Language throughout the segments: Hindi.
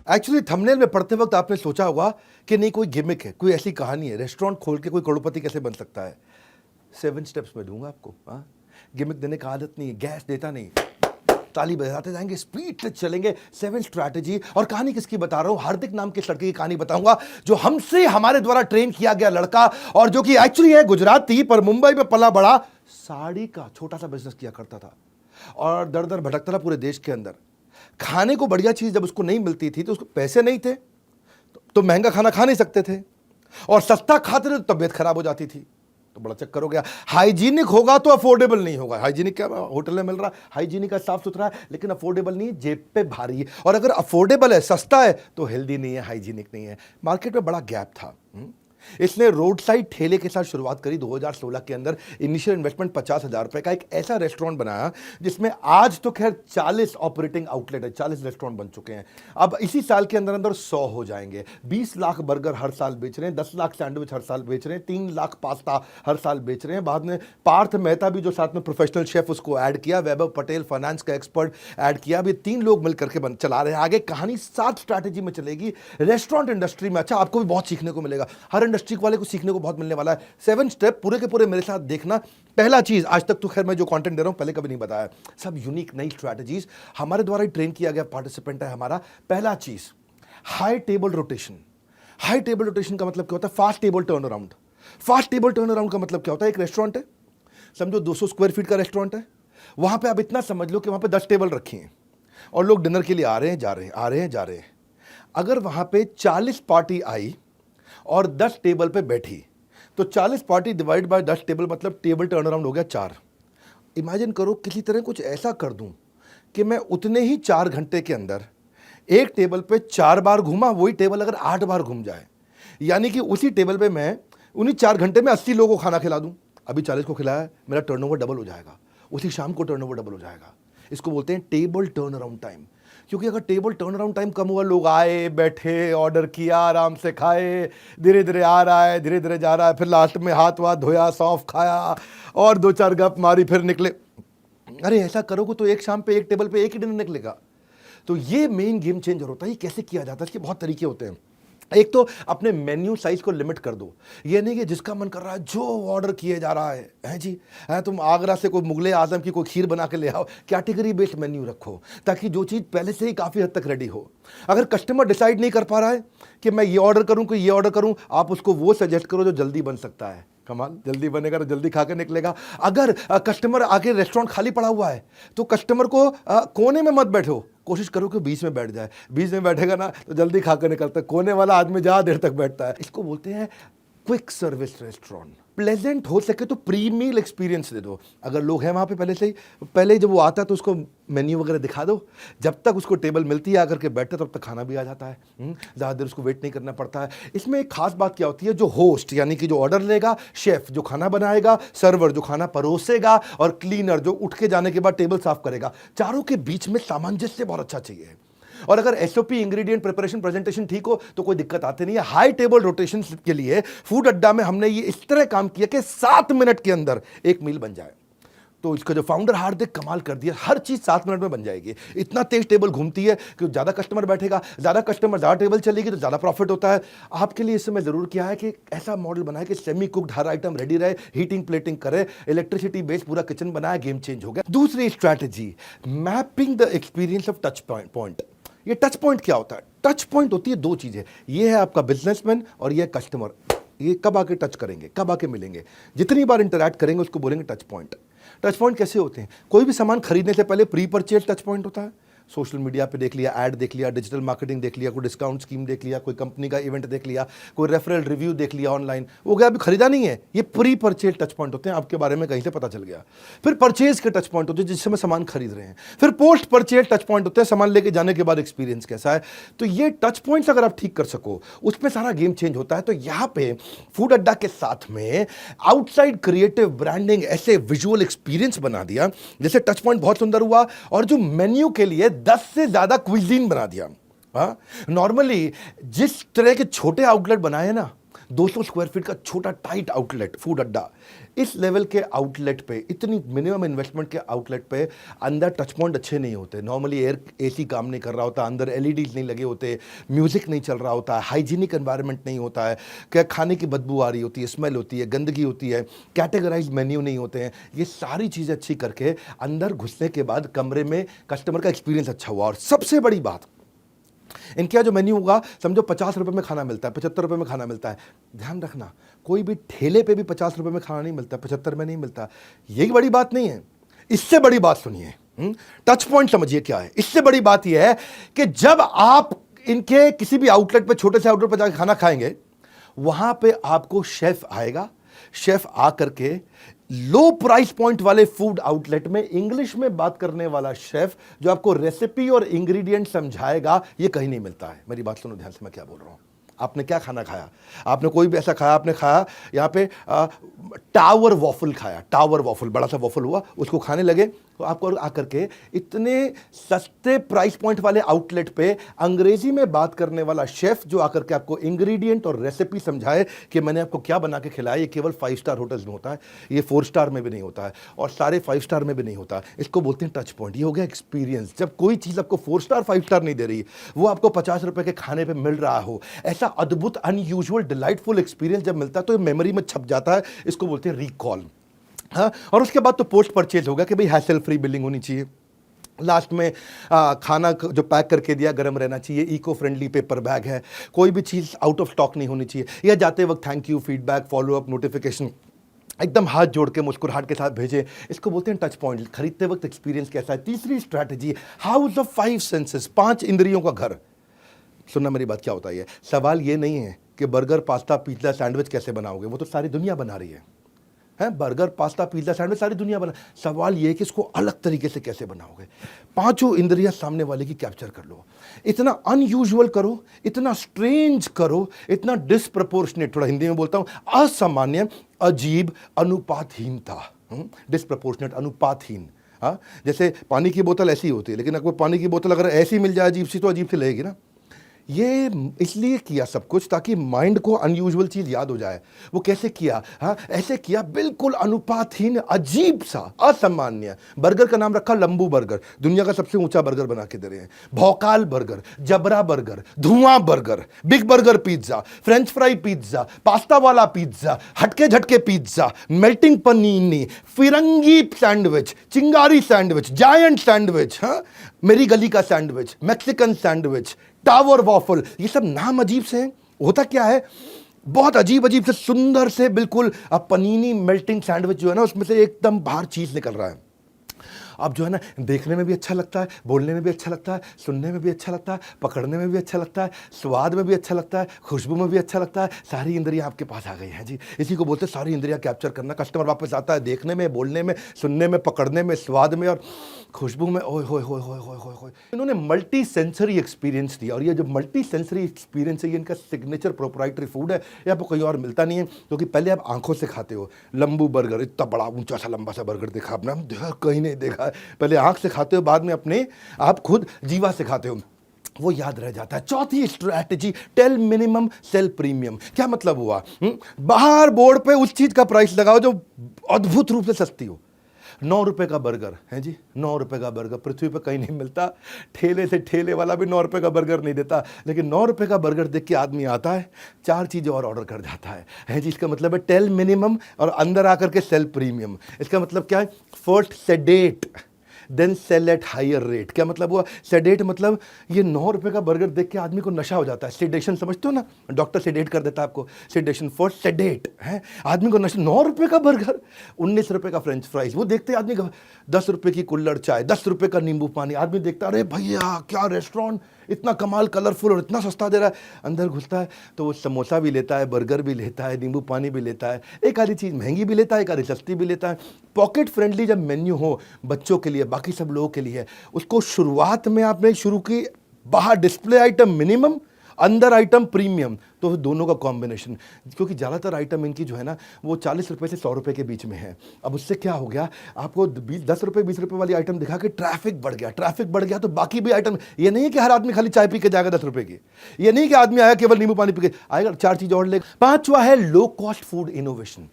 एक्चुअली थंबनेल में पढ़ते वक्त आपने सोचा होगा कि नहीं कोई गिमिक है, कोई ऐसी कहानी है, रेस्टोरेंट खोल के कोई करोड़पति कैसे बन सकता है। 7 स्टेप्स में दूंगा आपको। हाँ, गिमिक देने का आदत नहीं है, गैस देता नहीं, ताली बजाते जाएंगे, स्पीड से चलेंगे। 7 स्ट्रैटेजी। और कहानी किसकी बता रहा हूं? हार्दिक नाम के लड़के की कहानी बताऊंगा, जो हमसे हमारे द्वारा ट्रेन किया गया लड़का, और जो कि एक्चुअली है गुजराती पर मुंबई में पला बड़ा, साड़ी का छोटा सा बिजनेस किया करता था और दर दर भटकता था पूरे देश के अंदर। खाने को बढ़िया चीज जब उसको नहीं मिलती थी तो उसको पैसे नहीं थे, तो महंगा खाना खा नहीं सकते थे, और सस्ता खाते थे तो तबीयत खराब हो जाती थी। तो बड़ा चक्कर हो गया। हाइजीनिक होगा तो अफोर्डेबल नहीं होगा। हाइजीनिक क्या होटल में मिल रहा है, हाइजीनिक है, साफ सुथरा है, लेकिन अफोर्डेबल नहीं है, जेब पे भारी है। और अगर अफोर्डेबल है, सस्ता है, तो हेल्दी नहीं है, हाइजीनिक नहीं है। मार्केट में बड़ा गैप था। इसने रोड साइड ठेले के साथ शुरुआत करी 2016 के अंदर। इनिशियल इन्वेस्टमेंट 50,000 रुपए का एक ऐसा रेस्टोरेंट बनाया जिसमें आज तो खैर 40 ऑपरेटिंग आउटलेट है, 40 रेस्टोरेंट बन चुके हैं। अब इसी साल के अंदर अंदर 100 हो जाएंगे। 20 लाख बर्गर हर साल बेच रहे हैं, 10 लाख सैंडविच हर साल बेच रहे हैं, 3 लाख पास्ता हर साल बेच रहे हैं। बाद में पार्थ मेहता भी जो साथ में प्रोफेशनल शेफ, उसको ऐड किया। वैभव पटेल फाइनेंस का एक्सपर्ट ऐड किया। अभी 3 लोग मिलकर के चला रहे हैं। आगे कहानी 7 स्ट्रैटेजी में चलेगी रेस्टोरेंट इंडस्ट्री में। अच्छा, आपको भी बहुत सीखने को मिलेगा, हर इंडस्ट्री वाले को सीखने को बहुत मिलने वाला है। 7 स्टेप पूरे के पूरे मेरे साथ देखना। पहला चीज, आज तक तो खैर मैं जो कंटेंट दे रहा हूं पहले कभी नहीं बताया, सब यूनिक नई स्ट्रैटेजीज, हमारे द्वारा ही ट्रेन किया गया पार्टिसिपेंट है हमारा। पहला चीज, high table rotation. High table rotation का मतलब क्या होता है? Fast table turn around. Fast table turn around का मतलब क्या होता है? एक रेस्टोरेंट है, समझो 200 स्क्वायर फीट का रेस्टोरेंट है, वहां पे आप इतना समझ लो कि वहां पे 10 टेबल रखी हैं और लोग डिनर के लिए आ रहे हैं, जा रहे हैं, आ रहे हैं, जा रहे हैं। अगर वहां पे 40 पार्टी आई और 10 टेबल पे बैठी, तो 40 पार्टी डिवाइड बाय 10 टेबल, मतलब टेबल टर्न अराउंड हो गया 4। इमेजिन करो किसी तरह कुछ ऐसा कर दूं कि मैं उतने ही 4 घंटे के अंदर एक टेबल पे 4 बार घूमा, वही टेबल अगर 8 बार घूम जाए, यानी कि उसी टेबल पे मैं उन्हीं 4 घंटे में 80 लोगों को खाना खिला दूं। अभी 40 को खिलाया, मेरा टर्नओवर डबल हो जाएगा, उसी शाम को टर्नओवर डबल हो जाएगा। इसको बोलते हैं टेबल टर्न अराउंड टाइम। क्योंकि अगर टेबल टर्न अराउंड टाइम कम हुआ, लोग आए, बैठे, ऑर्डर किया, आराम से खाए, धीरे धीरे आ रहा है, धीरे धीरे जा रहा है, फिर लास्ट में हाथ वाथ धोया, सौंफ खाया और 2-4 गप मारी, फिर निकले। अरे ऐसा करोगे तो एक शाम पे एक टेबल पे एक ही डिनर निकलेगा। तो ये मेन गेम चेंजर होता है। ये कैसे किया जाता है? इसके बहुत तरीके होते हैं। एक तो अपने मेन्यू साइज को लिमिट कर दो। ये नहीं कि जिसका मन कर रहा है जो ऑर्डर किए जा रहा है जी, है तुम आगरा से कोई मुगले आजम की कोई खीर बना के ले आओ। कैटेगरी बेस्ड मेन्यू रखो ताकि जो चीज़ पहले से ही काफ़ी हद तक रेडी हो। अगर कस्टमर डिसाइड नहीं कर पा रहा है कि मैं ये ऑर्डर करूं कि ये ऑर्डर करूं, आप उसको वो सजेस्ट करो जो जल्दी बन सकता है। कमाल, जल्दी बनेगा तो जल्दी खा के निकलेगा। अगर कस्टमर आके रेस्टोरेंट खाली पड़ा हुआ है तो कस्टमर को कोने में मत बैठो, कोशिश करो कि बीच में बैठ जाए। बीच में बैठेगा ना तो जल्दी खा कर निकलता है। कोने वाला आदमी ज़्यादा देर तक बैठता है। इसको बोलते हैं क्विक सर्विस रेस्टोरेंट। प्लेजेंट हो सके तो प्री मील एक्सपीरियंस दे दो। अगर लोग हैं वहाँ पे पहले से ही, पहले जब वो आता है तो उसको मेन्यू वगैरह दिखा दो। जब तक उसको टेबल मिलती है आकर के बैठता तब तक खाना भी आ जाता है। ज़्यादा देर उसको वेट नहीं करना पड़ता है। इसमें एक खास बात क्या होती है, जो होस्ट यानी कि जो ऑर्डर लेगा, शेफ जो खाना बनाएगा, सर्वर जो खाना परोसेगा, और क्लीनर जो उठ के जाने के बाद टेबल साफ करेगा, चारों के बीच में सामंजस्य बहुत अच्छा चाहिए। और अगर एसओपी, इंग्रेडिएंट, प्रिपरेशन, प्रेजेंटेशन ठीक हो तो कोई दिक्कत आती नहीं है। हाई टेबल रोटेशन के लिए फूड अड्डा में हमने ये इस तरह काम किया कि 7 मिनट के अंदर एक मील बन जाए। तो इसका जो फाउंडर हार्दिक कमाल कर दिया, हर चीज 7 मिनट में बन जाएगी। इतना तेज टेबल घूमती है कि ज्यादा कस्टमर बैठेगा, ज्यादा कस्टमर ज्यादा टेबल चलेगी तो ज्यादा प्रॉफिट होता है। आपके लिए इस समय जरूर किया है कि ऐसा मॉडल बनाए कि सेमी कुक्ड हर आइटम रेडी रहे, हीटिंग प्लेटिंग करे, इलेक्ट्रिसिटी बेस्ड पूरा किचन बनाया, गेम चेंज हो गया। दूसरी strategy, mapping the experience of touch point. ये टच पॉइंट क्या होता है? टच पॉइंट होती है 2 चीजें, ये है आपका बिजनेसमैन और ये कस्टमर। ये कब आके टच करेंगे, कब आके मिलेंगे, जितनी बार इंटरैक्ट करेंगे उसको बोलेंगे टच पॉइंट। टच पॉइंट कैसे होते हैं? कोई भी सामान खरीदने से पहले प्री परचेज टच पॉइंट होता है। सोशल मीडिया पे देख लिया, ऐड देख लिया, डिजिटल मार्केटिंग देख लिया, कोई डिस्काउंट स्कीम देख लिया, कोई कंपनी का इवेंट देख लिया, कोई रेफरल रिव्यू देख लिया ऑनलाइन, वो गया, अभी खरीदा नहीं है। ये प्री परचेज टच पॉइंट होते हैं, आपके बारे में कहीं से पता चल गया। फिर परचेज के टच पॉइंट होते हैं जिस समय सामान खरीद रहे हैं। फिर पोस्ट परचेज टच पॉइंट होते हैं, सामान लेके जाने के बाद एक्सपीरियंस कैसा है। तो ये टच पॉइंट्स अगर आप ठीक कर सको, उसमें सारा गेम चेंज होता है। तो यहाँ पे फूड अड्डा के साथ में आउटसाइड क्रिएटिव ब्रांडिंग, ऐसे विजुअल एक्सपीरियंस बना दिया जैसे टच पॉइंट बहुत सुंदर हुआ। और जो मेन्यू के लिए 10 से ज्यादा क्विजीन बना दिया। नॉर्मली जिस तरह के छोटे आउटलेट बनाए ना, 200 स्क्वायर फीट का छोटा टाइट आउटलेट, फूड अड्डा। इस लेवल के आउटलेट पे, इतनी मिनिमम इन्वेस्टमेंट के आउटलेट पे अंदर टच पॉइंट अच्छे नहीं होते। नॉर्मली एयर एसी काम नहीं कर रहा होता, अंदर एलईडीज नहीं लगे होते, म्यूजिक नहीं चल रहा होता, हाइजीनिक एनवायरनमेंट नहीं होता है, क्या खाने की बदबू आ रही होती है, स्मेल होती है, गंदगी होती है, कैटेगराइज मेन्यू नहीं होते हैं। ये सारी चीज़ें अच्छी करके अंदर घुसने के बाद कमरे में कस्टमर का एक्सपीरियंस अच्छा हुआ। और सबसे बड़ी बात, इनके यहाँ जो मेन्यू होगा, समझो 50 रुपए में खाना मिलता है, 75 रुपए में खाना मिलता है। ध्यान रखना, कोई भी ठेले पे भी 50 रुपए में खाना नहीं मिलता, 75 में नहीं मिलता। यही बड़ी बात नहीं है, इससे बड़ी बात सुनिए। टच पॉइंट समझिए क्या है। इससे बड़ी बात यह है कि जब आप इनके किसी भी आउटलेट पे, छोटे से आउटलेट पे जाकर खाना खाएंगे, वहां पे आपको शेफ आएगा। शेफ आकर के लो प्राइस पॉइंट वाले फूड आउटलेट में इंग्लिश में बात करने वाला शेफ जो आपको रेसिपी और इंग्रेडिएंट समझाएगा, ये कहीं नहीं मिलता है। मेरी बात सुनो ध्यान से, मैं क्या बोल रहा हूं। आपने क्या खाना खाया? आपने कोई भी ऐसा खाया, आपने खाया यहाँ पे टावर वॉफल खाया, टावर वॉफल, बड़ा सा वॉफल हुआ, उसको खाने लगे तो आपको आकर के इतने सस्ते प्राइस पॉइंट वाले आउटलेट पे अंग्रेजी में बात करने वाला शेफ जो आकर के आपको इंग्रेडिएंट और रेसिपी समझाए कि मैंने आपको क्या बना के खिलाया, ये केवल 5 स्टार होटल्स में होता है, ये 4 स्टार में भी नहीं होता है, और सारे 5 स्टार में भी नहीं होता। इसको बोलते हैं टच पॉइंट। ये हो गया एक्सपीरियंस। जब कोई चीज़ आपको 4 स्टार 5 स्टार नहीं दे रही, वो आपको 50 रुपए के खाने पर मिल रहा हो, ऐसा अद्भुत अनयूजुअल डिलाइटफुल एक्सपीरियंस जब मिलता है तो ये मेमोरी में छप जाता है। इसको बोलते हैं रिकॉल। हाँ, और उसके बाद तो पोस्ट परचेज होगा कि भाई हैसल फ्री बिलिंग होनी चाहिए। लास्ट में खाना जो पैक करके दिया गर्म रहना चाहिए, इको फ्रेंडली पेपर बैग है, कोई भी चीज़ आउट ऑफ स्टॉक नहीं होनी चाहिए, या जाते वक्त thank you, feedback, follow up, notification एकदम हाथ जोड़ के मुस्कुराहट के साथ भेजें। इसको बोलते हैं टच पॉइंट। खरीदते वक्त एक्सपीरियंस कैसा है। तीसरी स्ट्रैटेजी, हाउस ऑफ 5 सेंसेस, 5 इंद्रियों का घर। सुनना मेरी बात, क्या होता है। सवाल ये नहीं है कि बर्गर, पास्ता, पिज्ज़ा, सैंडविच कैसे बनाओगे, वो तो सारी दुनिया बना रही है। बर्गर, पास्ता, पिज्ज़ा, सैंडविच सारी दुनिया बना। सवाल ये है कि इसको अलग तरीके से कैसे बनाओगे। 5 इंद्रियां सामने वाले की कैप्चर कर लो, इतना अनयूजुअल करो, इतना स्ट्रेंज करो, इतना डिसप्रपोर्शनेट, थोड़ा हिंदी में बोलता हूं, असामान्य, अजीब, अनुपातहीनता। डिसप्रपोर्शनेट, अनुपातहीन। हाँ, जैसे पानी की बोतल ऐसी होती है, लेकिन अगर पानी की बोतल अगर ऐसी मिल जाए अजीब सी, तो अजीब सी लगेगी ना। ये इसलिए किया सब कुछ ताकि माइंड को अनयूजुअल चीज याद हो जाए। वो कैसे किया? हाँ, ऐसे किया, बिल्कुल अनुपातहीन, अजीब सा, असामान्य। बर्गर का नाम रखा लंबू बर्गर, दुनिया का सबसे ऊंचा बर्गर बना के दे रहे हैं। भौकाल बर्गर, जबरा बर्गर, धुआं burger, big burger pizza, French fry pizza, pasta वाला पिज्जा, हटके झटके पिज्जा, मेल्टिंग पनीनी, फिरंगी सैंडविच, चिंगारी सैंडविच, जायंट सैंडविच, हाँ, मेरी गली का sandwich, Mexican sandwich, tower waffle. ये सब नाम अजीब से हैं। होता क्या है, बहुत अजीब अजीब से सुंदर से बिल्कुल पनीनी मेल्टिंग सैंडविच जो है ना, उसमें से एकदम बाहर चीज निकल रहा है। अब जो है ना, देखने में भी अच्छा लगता है, बोलने में भी अच्छा लगता है, सुनने में भी अच्छा लगता है, पकड़ने में भी अच्छा लगता है, स्वाद में भी अच्छा लगता है, खुशबू में भी अच्छा लगता है। सारी इंद्रियां आपके पास आ गई हैं जी। इसी को बोलते हैं सारी इंद्रियां कैप्चर करना। कस्टमर वापस आता है देखने में, बोलने में, सुनने में, पकड़ने में, स्वाद में और खुशबू में। ओए होए होए होए होए होए होए। इन्होंने मल्टी सेंसरी एक्सपीरियंस दिया, और ये जो मल्टी सेंसरी एक्सपीरियंस है, ये इनका सिग्नेचर प्रोप्राइटरी फूड है। ये आपको कहीं और मिलता नहीं है, क्योंकि पहले आप आंखों से खाते हो। लंबू बर्गर, इतना बड़ा ऊंचा सा लंबा सा बर्गर देखा आपने? कहीं नहीं देखा। पहले आंख से खाते हो, बाद में अपने आप खुद जीवा से खाते हो, वो याद रह जाता है। चौथी strategy, tell minimum sell premium. क्या मतलब हुआ? बाहर बोर्ड पे उस चीज का प्राइस लगाओ जो अद्भुत रूप से सस्ती हो। 9 रुपए का बर्गर है जी, 9 रुपए का बर्गर पृथ्वी पे कहीं नहीं मिलता। ठेले से ठेले वाला भी 9 रुपए का बर्गर नहीं देता, लेकिन 9 रुपए का बर्गर देख के आदमी आता है, 4 चीज़ें और ऑर्डर कर जाता है जी। इसका मतलब है टेल मिनिमम और अंदर आकर के सेल प्रीमियम। इसका मतलब क्या है? First sedate then sell at higher rate. क्या मतलब हुआ? सेडेट मतलब ये 9 रुपए का बर्गर देख के आदमी को नशा हो जाता है। सेडेशन समझते हो ना, डॉक्टर सेडेट कर देता है आपको। सेडेशन फॉर सेडेट है, आदमी को नशा। 9 रुपए का बर्गर, 19 रुपए का फ्रेंच फ्राइज, वो देखते आदमी का 10 रुपए की कुल्हड़ चाय, 10 रुपए का नींबू पानी। आदमी देखता, अरे भैया क्या रेस्टोरेंट, इतना कमाल, कलरफुल और इतना सस्ता दे रहा है। अंदर घुसता है तो वो समोसा भी लेता है, बर्गर भी लेता है, नींबू पानी भी लेता है, एक आधी चीज़ महंगी भी लेता है, एक आधी सस्ती भी लेता है। पॉकेट फ्रेंडली जब मेन्यू हो बच्चों के लिए, बाकी सब लोगों के लिए, उसको शुरुआत में आपने शुरू की, बाहर डिस्प्ले आइटम मिनिमम अंदर आइटम प्रीमियम, तो दोनों का कॉम्बिनेशन। क्योंकि ज़्यादातर आइटम इनकी जो है ना वो 40 रुपये से 100 रुपये के बीच में है। अब उससे क्या हो गया, आपको 10 रुपये 20 रुपये वाली आइटम दिखा के ट्रैफिक बढ़ गया, ट्रैफिक बढ़ गया तो बाकी भी आइटम, ये नहीं है कि हर आदमी खाली चाय पी के जाएगा 10 रुपये की, ये नहीं कि आदमी आया केवल नींबू पानी पी के आएगा, 4 चीज़ और लेगा। 5वां है low cost food innovation.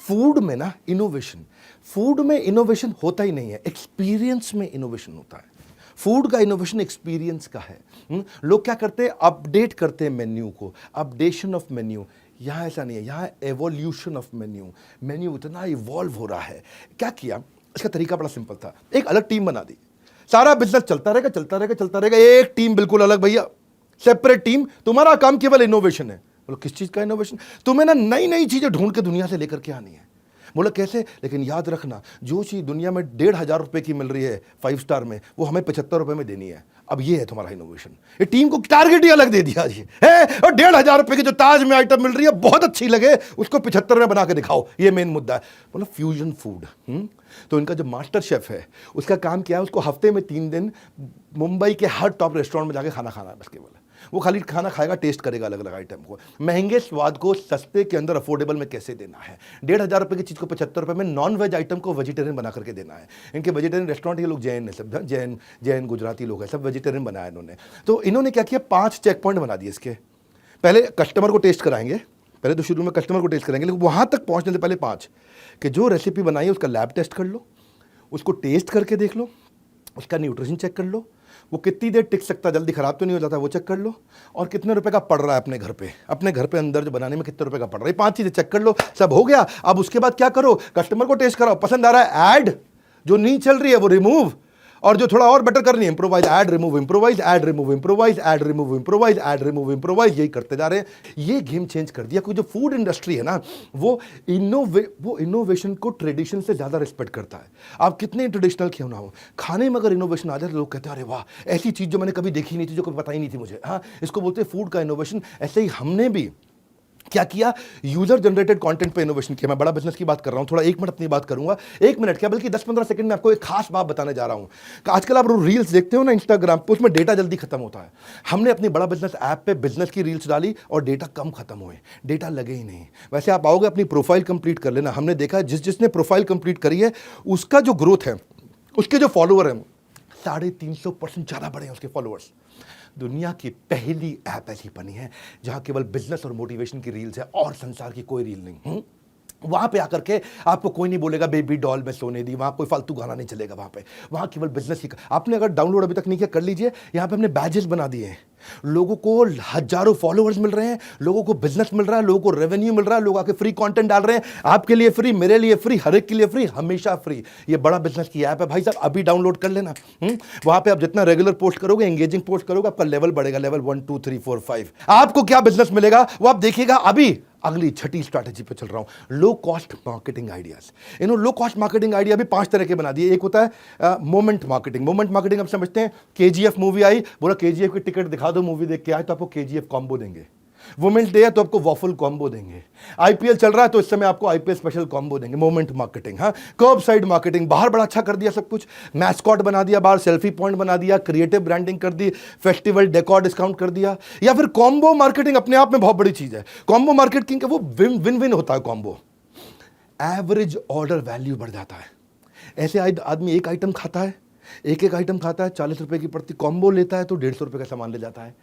Food में ना इनोवेशन, फूड में इनोवेशन होता ही नहीं है, एक्सपीरियंस में इनोवेशन होता है। फूड का इनोवेशन एक्सपीरियंस का है। लोग क्या करते हैं, अपडेट करते हैं मेन्यू को, अपडेशन ऑफ मेन्यू। यहाँ ऐसा नहीं है, यहाँ एवोल्यूशन ऑफ मेन्यू। मेन्यू इतना इवॉल्व हो रहा है। क्या किया, इसका तरीका बड़ा सिंपल था, एक अलग टीम बना दी, सारा बिजनेस चलता रहेगा चलता रहेगा चलता रहेगा, एक टीम बिल्कुल अलग, भैया सेपरेट टीम, तुम्हारा काम केवल इनोवेशन है। बोलो किस चीज़ का इनोवेशन, तुम्हें ना नई नई चीज़ें ढूंढ के दुनिया से लेकर के आनी है। बोला कैसे, लेकिन याद रखना जो चीज़ दुनिया में 1,500 रुपये की मिल रही है 5 स्टार में, वो हमें 75 रुपये में देनी है। अब ये है तुम्हारा इनोवेशन। ये टीम को टारगेट ही अलग दे दिया जी है, और 1,500 रुपये की जो ताज में आइटम मिल रही है बहुत अच्छी लगे, उसको 75 में बना के दिखाओ, ये मेन मुद्दा है। बोला फ्यूजन फूड। तो इनका जो मास्टर शेफ है उसका काम क्या है, उसको हफ्ते में 3 दिन मुंबई के हर टॉप रेस्टोरेंट में जाके खाना खाना है, बस केवल वो खाली खाना खाएगा, टेस्ट करेगा अलग अलग आइटम को, महंगे स्वाद को सस्ते के अंदर अफोर्डेबल में कैसे देना है। 1,500 रुपये की चीज़ को 75 रुपये में नॉन वेज आइटम को वेजिटेरियन बना करके देना है। इनके वेजिटेरियन रेस्टोरेंट, ये लोग जैन है, सब जैन गुजराती लोग हैं, सब वेजिटेरियन बनाया इन्होंने। तो इन्होंने क्या किया, 5 चेक पॉइंट बना दिए इसके। पहले कस्टमर को टेस्ट कराएंगे, पहले तो शुरू में कस्टमर को टेस्ट करेंगे, लेकिन वहाँ तक पहुँचने से पहले 5 कि जो रेसिपी बनाई है उसका लैब टेस्ट कर लो, उसको टेस्ट करके देख लो, उसका न्यूट्रिशन चेक कर लो, वो कितनी देर टिक सकता है, जल्दी खराब तो नहीं हो जाता, वो चेक कर लो, और कितने रुपए का पड़ रहा है अपने घर पे अंदर जो बनाने में कितने रुपए का पड़ रहा है। 5 चीज़ें चेक कर लो, सब हो गया। अब उसके बाद क्या करो, कस्टमर को टेस्ट कराओ, पसंद आ रहा है ऐड, जो नहीं चल रही है वो रिमूव, और जो थोड़ा और बेटर करनी है improvise, add remove improvise, add remove improvise, add remove improvise, add remove improvise, यही करते जा रहे हैं। ये गेम चेंज कर दिया। क्योंकि जो फूड इंडस्ट्री है ना वो इनोवेशन को ट्रेडिशन से ज़्यादा रिस्पेक्ट करता है। आप कितने ट्रेडिशनल क्यों ना हो, खाने में अगर इनोवेशन आ जाए तो लोग कहते हैं अरे वाह, ऐसी चीज़ जो मैंने कभी देखी नहीं थी, जो कभी पता ही नहीं थी मुझे। हाँ, इसको बोलते हैं फूड का इनोवेशन। ऐसे ही हमने भी क्या किया, यूजर जनरेटेड कंटेंट पे इनोवेशन किया। मैं बड़ा बिजनेस की बात कर रहा हूं, थोड़ा 1 मिनट अपनी बात करूंगा, 1 मिनट क्या बल्कि 10-15 सेकंड में आपको एक खास बात बताने जा रहा हूं। आजकल आप रील्स देखते हो ना इंस्टाग्राम पे, उसमें डेटा जल्दी खत्म होता है। हमने अपनी बड़ा बिजनेस ऐप पे बिजनेस की रील्स डाली और डेटा कम खत्म हुए, डेटा लगे ही नहीं। वैसे आप आओगे अपनी प्रोफाइल कंप्लीट कर लेना, हमने देखा जिसने प्रोफाइल कंप्लीट करी है उसका जो ग्रोथ है, उसके जो फॉलोअर हैं 350% ज़्यादा बढ़े हैं उसके फॉलोअर्स। दुनिया की पहली ऐप ऐसी बनी है जहां केवल बिजनेस और मोटिवेशन की रील्स है और संसार की कोई रील नहीं। वहां पे आकर के आपको कोई नहीं बोलेगा बेबी डॉल में सोने दी, वहां कोई फालतू गाना नहीं चलेगा। वहां केवल बिजनेस ही। आपने अगर डाउनलोड अभी तक नहीं किया कर लीजिए, यहां पे हमने बैजेस बना दिए हैं। लोगों को हजारों फॉलोअर्स मिल रहे हैं, लोगों को बिजनेस मिल रहा है, लोगों को रेवेन्यू मिल रहा है, लोग आके फ्री कंटेंट डाल रहे हैं, आपके लिए फ्री, मेरे लिए फ्री, हर एक के लिए फ्री, हमेशा फ्री। ये बड़ा बिजनेस की ऐप है भाई साहब, अभी डाउनलोड कर लेना। वहां पे आप जितना रेगुलर पोस्ट करोगे, एंगेजिंग पोस्ट करोगे, आपका लेवल बढ़ेगा, लेवल 1 2 3 4 5। आपको क्या बिजनेस मिलेगा वो आप देखिएगा। अभी अगली छठी स्ट्रैटेजी पे चल रहा हूं, लो कॉस्ट मार्केटिंग आइडियाज। इन्होंने लो कॉस्ट मार्केटिंग आइडिया भी 5 तरह के बना दिए। एक होता है मोमेंट मार्केटिंग। मोमेंट मार्केटिंग आप समझते हैं, KGF मूवी आई, बोला KGF की टिकट दिखा दो, मूवी देख के आए तो आपको KGF कॉम्बो देंगे। वुमेन्स डे है तो आपको वॉफल कॉम्बो देंगे। IPL चल रहा है तो इस समय आपको IPL स्पेशल कॉम्बो देंगे। Moment marketing. हाँ, कर्ब साइड मार्केटिंग, बाहर बड़ा अच्छा कर दिया सब कुछ, मैस्कॉट बना दिया, बाहर सेल्फी पॉइंट बना दिया, क्रिएटिव ब्रांडिंग कर दी, फेस्टिवल डेकोर डिस्काउंट कर दिया। या फिर कॉम्बो मार्केटिंग अपने आप में बहुत बड़ी चीज है। कॉम्बो मार्केटिंग का वो विन विन होता है कॉम्बो। एवरेज ऑर्डर वैल्यू बढ़ जाता है। ऐसे आदमी एक आइटम खाता है, एक आइटम खाता है, 40 रुपए की पड़ती, कॉम्बो लेता है तो 150 रुपए का सामान ले जाता है।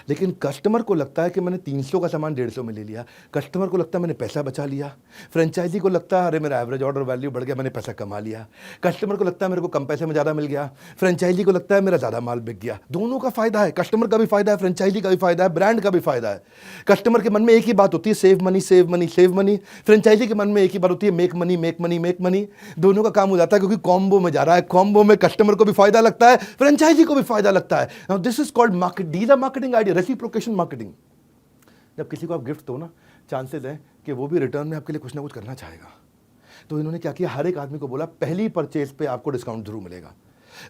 लेकिन कस्टमर को लगता है कि मैंने 300 का सामान 150 में ले लिया, कस्टमर को लगता है मैंने पैसा बचा लिया, फ्रेंचाइजी को लगता है अरे मेरा एवरेज ऑर्डर वैल्यू बढ़ गया, मैंने पैसा कमा लिया, कस्टमर को लगता है मेरे को कम पैसे में ज़्यादा मिल गया, फ्रेंचाइजी को लगता है मेरा ज़्यादा माल बिक गया। दोनों का फायदा है, कस्टमर का भी फायदा है, फ्रेंचाइजी का भी फायदा है, ब्रांड का भी फायदा है। कस्टमर के मन में एक ही बात होती है, save money save money save money. Franchisee के मन में एक ही बात होती है, make money make money make money. दोनों का काम हो जाता है क्योंकि कॉम्बो में जा रहा है। कॉम्बो में कस्टमर को भी फायदा लगता है, फ्रेंचाइजी को भी फायदा लगता है। Now this is called market, these are marketing idea, reciprocation marketing. जब किसी को आप गिफ्ट दो ना, चांसेस है कि वो भी रिटर्न में आपके लिए कुछ ना कुछ करना चाहेगा। तो इन्होंने क्या किया, हर एक आदमी को बोला पहली परचेज पे आपको डिस्काउंट जरूर मिलेगा।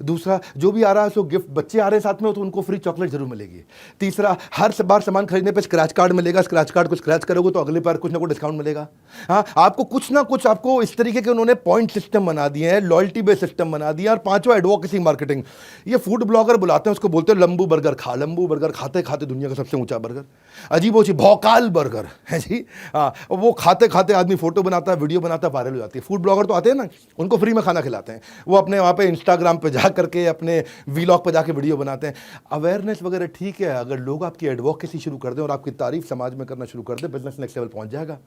दूसरा, जो भी आ रहा है उसको गिफ्ट, बच्चे आ रहे हैं साथ में तो उनको फ्री चॉकलेट जरूर मिलेगी। तीसरा, हर बार सामान खरीदने पे स्क्रैच कार्ड मिलेगा, स्क्रैच कार्ड को स्क्रैच करोगे तो अगली बार कुछ ना कुछ डिस्काउंट मिलेगा। हाँ, आपको कुछ ना कुछ, आपको इस तरीके के उन्होंने पॉइंट सिस्टम बना दिए हैं, लॉयल्टी बेस्ड सिस्टम बना दिया। और पांचवा, एडवोकेसी मार्केटिंग। ये फूड ब्लॉगर बुलाते हैं, उसको बोलते हैं लंबू बर्गर खा। लंबू बर्गर खाते खाते दुनिया का सबसे ऊंचा बर्गर, अजीब सी भौकाल बर्गर है जी। हाँ, वो खाते खाते आदमी फोटो बनाता है, वीडियो बनाता है, वायरल हो जाती है। फूड ब्लॉगर तो आते हैं ना, उनको फ्री में खाना खिलाते हैं, वो अपने वहाँ पे इंस्टाग्राम पे जा करके अपने वीलॉग पे जाके वीडियो बनाते हैं। अवेयरनेस वगैरह ठीक है, अगर लोग आपकी एडवोकेसी शुरू कर दें और आपकी तारीफ समाज में करना शुरू कर दें, बिजनेस नेक्स्ट लेवल पहुंच जाएगा।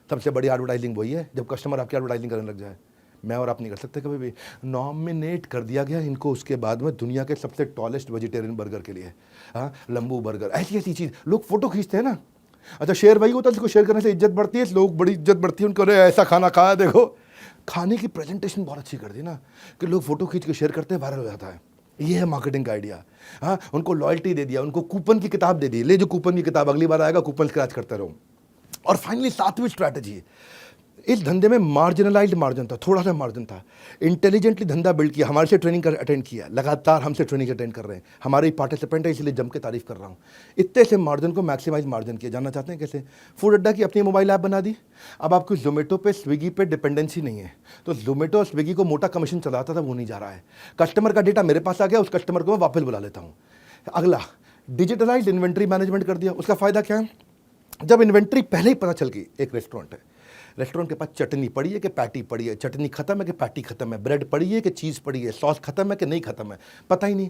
सबसे बड़ी एडवर्टाइजिंग वही है, जब कस्टमर आपकी एडवर्टाइजिंग करने लग जाए। मैं और आप नहीं कर सकते कभी भी। नॉमिनेट कर दिया गया इनको उसके बाद में दुनिया के सबसे टॉलेस्ट वेजिटेरियन बर्गर के लिए। हाँ, लंबू बर्गर, ऐसी ऐसी चीज़। लोग फोटो खींचते हैं ना, अच्छा शेयर वही होता है जिसको शेयर करने से इज्जत बढ़ती है, लोग बड़ी इज्जत बढ़ती है उनको, अरे ऐसा खाना खाया देखो। खाने की प्रेजेंटेशन बहुत अच्छी कर दी ना कि लोग फोटो खींच के शेयर करते हैं, वायरल हो जाता है। ये है मार्केटिंग का आइडिया। हाँ, उनको लॉयल्टी दे दिया, उनको कूपन की किताब दे दी, ले जो कूपन की किताब, अगली बार आएगा कूपन स्क्रैच करते रहो। और फाइनली सातवीं स्ट्रैटेजी, इस धंधे में मार्जिनलाइज्ड मार्जिन था, थोड़ा सा मार्जिन था। इंटेलिजेंटली धंधा बिल्ड किया, हमारे से ट्रेनिंग अटेंड किया, लगातार हमसे ट्रेनिंग अटेंड कर रहे हैं, हमारे पार्टिसिपेंट है इसलिए जम के तारीफ कर रहा हूँ। इतने से मार्जिन को मैक्सिमाइज मार्जिन किया। जानना चाहते हैं कैसे? फूड अड्डा की अपनी मोबाइल ऐप बना दी। अब आपको जोमेटो पे, स्विगी पे डिपेंडेंसी नहीं है, तो जोमेटो और स्विगी को मोटा कमीशन चलाता था, वो नहीं जा रहा है। कस्टमर का डेटा मेरे पास आ गया, उस कस्टमर को मैं वापस बुला लेता हूँ। अगला, डिजिटलाइज्ड इन्वेंट्री मैनेजमेंट कर दिया। उसका फायदा क्या है? जब इन्वेंट्री पहले ही पता चल गई, एक रेस्टोरेंट है, रेस्टोरेंट के पास चटनी पड़ी है कि पैटी पड़ी है, चटनी खत्म है कि पैटी खत्म है, ब्रेड पड़ी है कि चीज़ पड़ी है, सॉस खत्म है कि नहीं खत्म है, पता ही नहीं।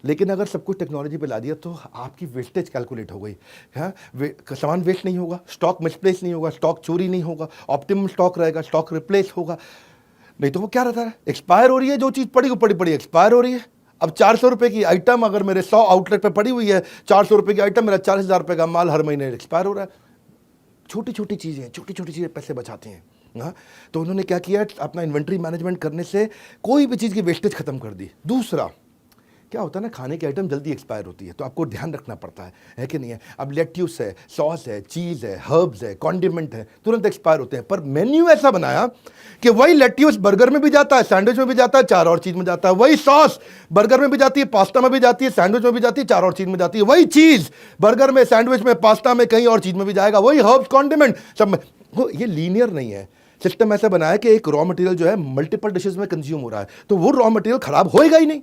लेकिन अगर सब कुछ टेक्नोलॉजी पे ला दिया तो आपकी वेस्टेज कैलकुलेट हो गई। हाँ, सामान वेस्ट नहीं होगा, स्टॉक मिसप्लेस नहीं होगा, स्टॉक चोरी नहीं होगा, ऑप्टिमम स्टॉक रहेगा, स्टॉक रिप्लेस होगा। नहीं तो वो क्या रहता है, एक्सपायर हो रही है, जो चीज़ पड़ी वो पड़ी पड़ी एक्सपायर हो रही है। अब 400 रुपये की आइटम अगर मेरे 100 आउटलेट पे पड़ी हुई है, 400 रुपये की आइटम, मेरा 40,000 रुपये का माल हर महीने एक्सपायर हो रहा है। छोटी छोटी चीज़ें पैसे बचाती हैं। हाँ, तो उन्होंने क्या किया, अपना इन्वेंट्री मैनेजमेंट करने से कोई भी चीज़ की वेस्टेज खत्म कर दी। दूसरा, क्या होता है ना, खाने की आइटम जल्दी एक्सपायर होती है तो आपको ध्यान रखना पड़ता है कि नहीं है। अब लेट्यूस है, सॉस है, चीज़ है, हर्ब्स है, कॉन्डिमेंट है, तुरंत एक्सपायर होते हैं। पर मेन्यू ऐसा बनाया कि वही लेट्यूस बर्गर में भी जाता है, सैंडविच में भी जाता है, 4 और चीज़ में जाता है। वही सॉस बर्गर में भी जाती है, पास्ता में भी जाती है, सैंडविच में भी जाती है, 4 और चीज़ में जाती है। वही चीज़ बर्गर में, सैंडविच में, पास्ता में, कहीं और चीज़ में भी जाएगा। वही हर्ब्स, कॉन्डिमेंट सब में। ये लीनियर नहीं है। सिस्टम ऐसा बनाया कि एक रॉ मटेरियल जो है मल्टीपल डिशेज में कंज्यूम हो रहा है, तो वो रॉ मटेरियल खराब होएगा ही नहीं,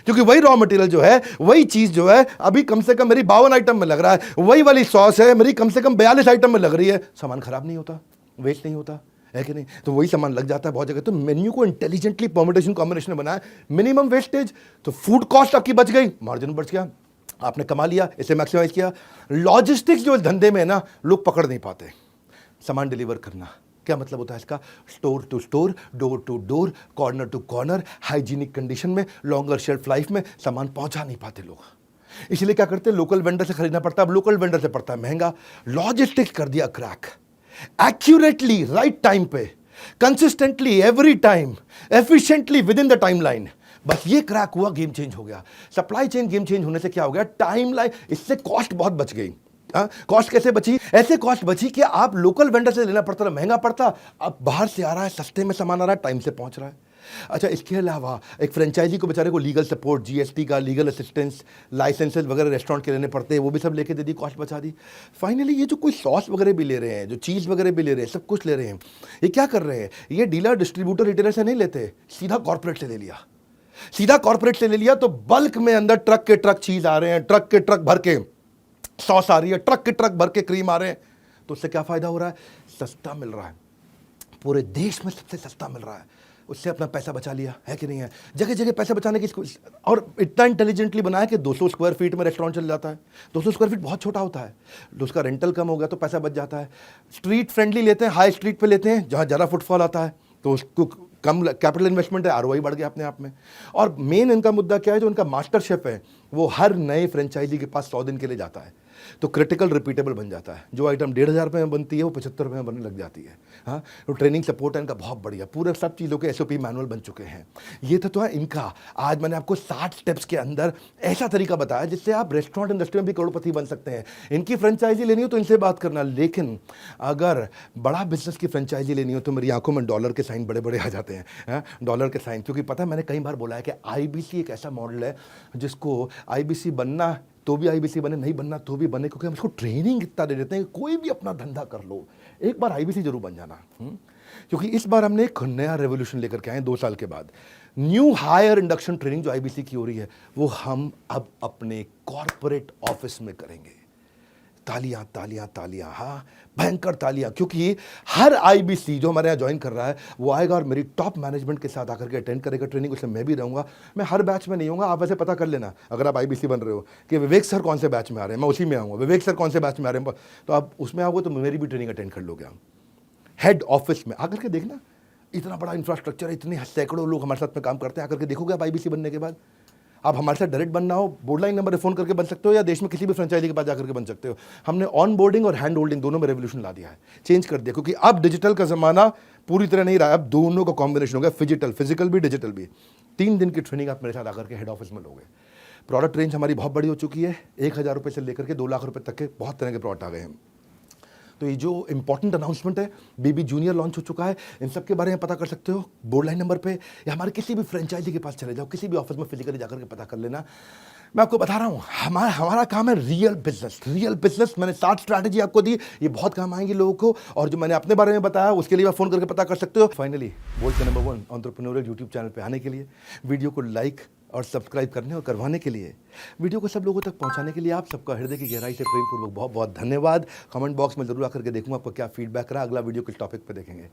क्योंकि वही रॉ मटेरियल जो है, वही चीज जो है अभी कम से कम मेरी 52 आइटम में लग रहा है, वही वाली सॉस है मेरी कम से कम 42 आइटम में लग रही है, सामान खराब नहीं होता, वेस्ट नहीं होता है कि नहीं। तो वही सामान लग जाता है बहुत जगह। तो मेन्यू को इंटेलिजेंटली परम्यूटेशन कॉम्बिनेशन में बनाया, मिनिमम वेस्टेज, तो फूड कॉस्ट आपकी बच गई, मार्जिन बच गया, आपने कमा लिया, इसे मैक्सिमाइज किया। लॉजिस्टिक्स जो धंधे में है ना, लोग पकड़ नहीं पाते। सामान डिलीवर करना क्या मतलब होता है इसका? Store to store, door to door, corner to corner, hygienic condition में, लॉन्गर शेल्फ लाइफ में सामान पहुंचा नहीं पाते लोग, इसलिए क्या करते हैं, लोकल वेंडर से खरीदना पड़ता है। अब लोकल वेंडर से पड़ता है महंगा। लॉजिस्टिक्स कर दिया क्रैक, एक्यूरेटली, राइट टाइम पे, consistently, every time, efficiently, with in the time line. बस ये क्रैक हुआ, गेम चेंज हो गया। सप्लाई चेन गेम चेंज होने से क्या हो गया, टाइम लाइन, इससे कॉस्ट बहुत बच गई। कॉस्ट कैसे बची? ऐसे कॉस्ट बची कि आप लोकल वेंडर से लेना पड़ता था, महंगा पड़ता, अब बाहर से आ रहा है, सस्ते में सामान आ रहा है, टाइम से पहुंच रहा है। अच्छा, इसके अलावा एक फ्रेंचाइजी को बेचारे को लीगल सपोर्ट, जीएसटी का लीगल असिस्टेंस, लाइसेंसेज वगैरह रेस्टोरेंट के लेने पड़ते हैं, वो भी सब लेके दे दी, कॉस्ट बचा दी। फाइनली ये जो कोई सॉस वगैरह भी ले रहे हैं, जो चीज़ वगैरह भी ले रहे हैं, सब कुछ ले रहे हैं, ये क्या कर रहे हैं, ये डीलर, डिस्ट्रीब्यूटर, रिटेलर से नहीं लेते, सीधा कॉर्पोरेट से ले लिया। सीधा कॉर्पोरेट से ले लिया तो बल्क में अंदर ट्रक के ट्रक चीज़ आ रहे हैं, ट्रक के ट्रक भर के सॉस आ रही है, ट्रक के ट्रक भर के क्रीम आ रहे हैं। तो उससे क्या फायदा हो रहा है, सस्ता मिल रहा है, पूरे देश में सबसे सस्ता मिल रहा है, उससे अपना पैसा बचा लिया, है कि नहीं है। जगह जगह पैसा बचाने की, और इतना इंटेलिजेंटली बनाया कि 200 स्क्वायर फीट में रेस्टोरेंट चल जाता है। 200 स्क्वायर फीट बहुत छोटा होता है, उसका रेंटल कम हो गया तो पैसा बच जाता है। स्ट्रीट फ्रेंडली लेते हैं, हाई स्ट्रीट पे लेते हैं जहाँ ज़्यादा फुटफॉल आता है, तो उसको कम कैपिटल इन्वेस्टमेंट है, आरओआई बढ़ गया अपने आप में। और मेन इनका मुद्दा क्या है, जो उनका मास्टर शेफ है वो हर नए फ्रेंचाइजी के पास 100 दिन के लिए जाता है। तो क्रिटिकल रिपीटेबल बन जाता है। जो आइटम 1,500 में बनती है वो 75 में बनने लग जाती है। हाँ, तो ट्रेनिंग सपोर्ट है इनका बहुत बढ़िया, पूरे सब चीज़ों के SOP मैनुअल बन चुके हैं। ये तो है इनका। आज मैंने आपको 60 स्टेप्स के अंदर ऐसा तरीका बताया जिससे आप रेस्टोरेंट इंडस्ट्री में भी करोड़पति बन सकते हैं। इनकी फ्रेंचाइजी लेनी हो तो इनसे बात करना, लेकिन अगर बड़ा बिजनेस की फ्रेंचाइजी लेनी हो तो मेरी आंखों में डॉलर के साइन बड़े बड़े आ जाते हैं, डॉलर के साइन। क्योंकि पता है मैंने कई बार बोला है कि IBC एक ऐसा मॉडल है जिसको IBC बनना तो भी IBC बने, नहीं बनना तो भी बने, क्योंकि हम इसको ट्रेनिंग इतना दे देते हैं कि कोई भी अपना धंधा कर लो, एक बार IBC जरूर बन जाना। क्योंकि इस बार हमने एक नया रेवोल्यूशन लेकर के आए 2 साल के बाद। न्यू हायर इंडक्शन ट्रेनिंग जो IBC की हो रही है वो हम अब अपने कॉर्पोरेट ऑफिस में करेंगे। तालियां तालियां तालियां, हाँ भयंकर तालियां, क्योंकि हर IBC जो हमारे यहाँ ज्वाइन कर रहा है वो आएगा और मेरी टॉप मैनेजमेंट के साथ आकर के अटेंड करेगा ट्रेनिंग। उसमें मैं भी रहूंगा। मैं हर बैच में नहीं होऊंगा, आप वैसे पता कर लेना अगर आप IBC बन रहे हो कि विवेक सर कौन से बैच में आ रहे हैं, मैं उसी में आऊँगा। विवेक सर कौन से बैच में आ रहे हैं तो आप उसमें आओगे तो मेरी भी ट्रेनिंग अटेंड कर लोगे। आप हेड ऑफिस में आकर के देखना, इतना बड़ा इंफ्रास्ट्रक्चर है, इतने सैकड़ों लोग हमारे साथ में काम करते हैं। आकर के देखोगे आप IBC बनने के बाद। आप हमारे साथ डायरेक्ट बनना हो, बोर्डलाइन नंबर पे फ़ोन करके बन सकते हो या देश में किसी भी फ्रेंचाइजी के पास जाकर के बन सकते हो। हमने ऑन बोर्डिंग और हैंड होल्डिंग दोनों में रेवोल्यूशन ला दिया है, चेंज कर दिया, क्योंकि अब डिजिटल का ज़माना पूरी तरह नहीं रहा, अब दोनों का कॉम्बिनेशन हो गया, फिजिकल भी डिजिटल भी। 3 दिन की ट्रेनिंग आप मेरे साथ आकर के हेड ऑफिस में लोगे। प्रोडक्ट रेंज हमारी बहुत बड़ी हो चुकी है, 1,000 रुपये से लेकर के 2 लाख रुपये तक के बहुत तरह के प्रोडक्ट आ गए हैं। तो ये जो इंपॉर्टेंट अनाउंसमेंट है, BB जूनियर लॉन्च हो चुका है, इन सब के बारे में पता कर सकते हो बोर्ड लाइन नंबर पे, या हमारे किसी भी फ्रेंचाइजी के पास चले जाओ, किसी भी ऑफिस में फिजिकली जाकर के पता कर लेना। मैं आपको बता रहा हूँ हमारा काम है रियल बिजनेस। मैंने 7 स्ट्रैटेजी आपको दी, ये बहुत काम आएंगी लोगों को, और जो मैंने अपने बारे में बताया उसके लिए आप फोन करके पता कर सकते हो। फाइनली बोल्ट के नंबर 1 एंटरप्रेन्योरियल यूट्यूब चैनल पे आने के लिए, वीडियो को लाइक और सब्सक्राइब करने और करवाने के लिए, वीडियो को सब लोगों तक पहुंचाने के लिए आप सबका हृदय की गहराई से प्रेमपूर्वक बहुत बहुत धन्यवाद। कमेंट बॉक्स में जरूर आकर के देखूंगा आपका क्या फीडबैक रहा। अगला वीडियो किस टॉपिक पे देखेंगे।